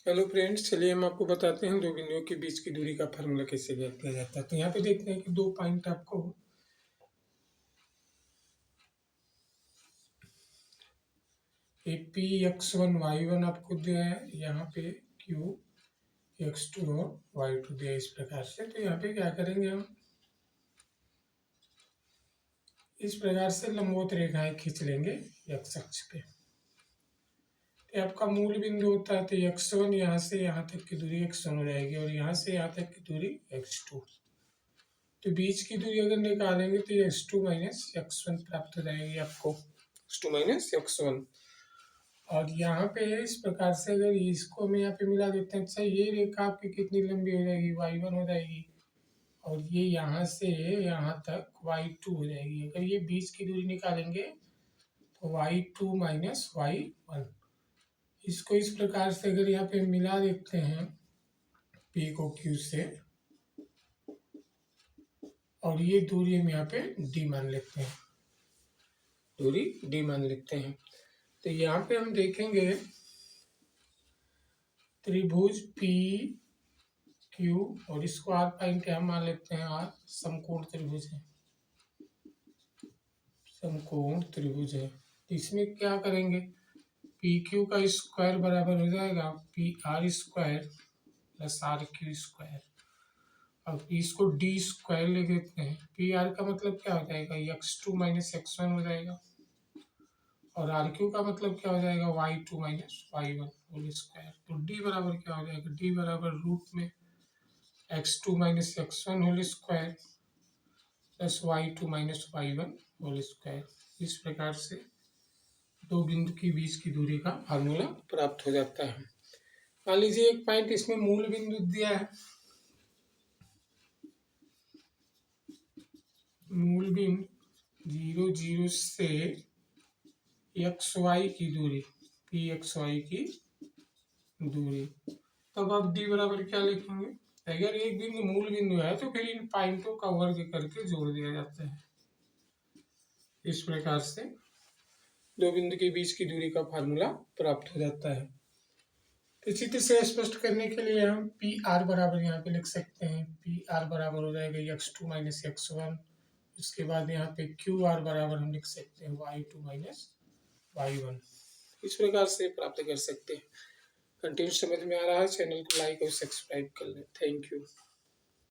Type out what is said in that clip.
Hello friends, चलिए हम आपको बताते हैं दो बिंदुओं के बीच की दूरी का फार्मूला कैसे ज्ञात किया जाता है। तो यहाँ पे देखते हैं कि दो पॉइंट आपको P(x1) y1 आपको दिया है, यहाँ पे Q(x2) और y2 दिया है इस प्रकार से। तो यहाँ पे क्या करेंगे, हम इस प्रकार से लंबवत रेखाएं खींच लेंगे x अक्ष पे। तो आपका मूल बिंदु होता है, तो x1 यहाँ से यहाँ तक की दूरी x1 हो जाएगी और यहाँ से यहाँ तक की दूरी x2। तो बीच की दूरी अगर निकालेंगे तो ये x2 माइनस x1 प्राप्त हो जाएगी आपको, x2 माइनस x1। और यहाँ पे इस प्रकार से अगर इसको हम यहाँ पे मिला देते हैं, अच्छा ये रेखा आपकी कितनी लंबी हो जाएगी, y1 हो जाएगी, और ये यहाँ से यहाँ तक y2 हो जाएगी। अगर ये बीच की दूरी निकालेंगे तो y2 माइनस y1। इसको इस प्रकार से अगर यहाँ पे मिला देते हैं p को q से, और ये दूरी हम यहाँ पे d मान लेते हैं, दूरी d मान लेते हैं। तो यहाँ पे हम देखेंगे त्रिभुज पी क्यू और इसको आर पॉइंट हम मान लेते हैं, आर समकोण त्रिभुज है, समकोण त्रिभुज है। तो इसमें क्या करेंगे, पी क्यू का स्क्वायर बराबर हो जाएगा P R square plus R Q square. अब इसको डी स्क्वायर ले देते हैं। पी आर का मतलब क्या हो जाएगा, x2 माइनस x1 हो जाएगा, और आर क्यू का मतलब क्या हो जाएगा, y2 minus y1 whole square. तो डी बराबर क्या हो जाएगा, डी बराबर रूट में x2 minus x1 whole square plus y2 minus y1 whole square. इस प्रकार से दो बिंदु के बीच की दूरी का फार्मूला प्राप्त हो जाता है। मान लीजिए एक पॉइंट इसमें मूल बिंदु दिया है, मूल बिंदु 0 0 से एक्स वाई की दूरी, पी एक्स वाई की दूरी, तब आप डी बराबर क्या लिखेंगे। अगर एक बिंदु मूल बिंदु है तो फिर इन पॉइंटों का वर्ग करके जोड़ दिया जाता है। इस प्रकार से दो बिंदु के बीच की दूरी का फार्मूला प्राप्त हो जाता है। तो चित्र से स्पष्ट करने के लिए हम पी आर बराबर यहाँ पे लिख सकते हैं, पी आर बराबर हो जाएगा x2 माइनस x1। उसके बाद यहाँ पे क्यू आर बराबर हम लिख सकते हैं y2 माइनस y1। इस प्रकार से प्राप्त कर सकते हैं। कंटेंट समझ में आ रहा है, चैनल को लाइक और सब्सक्राइब कर लें। Thank you.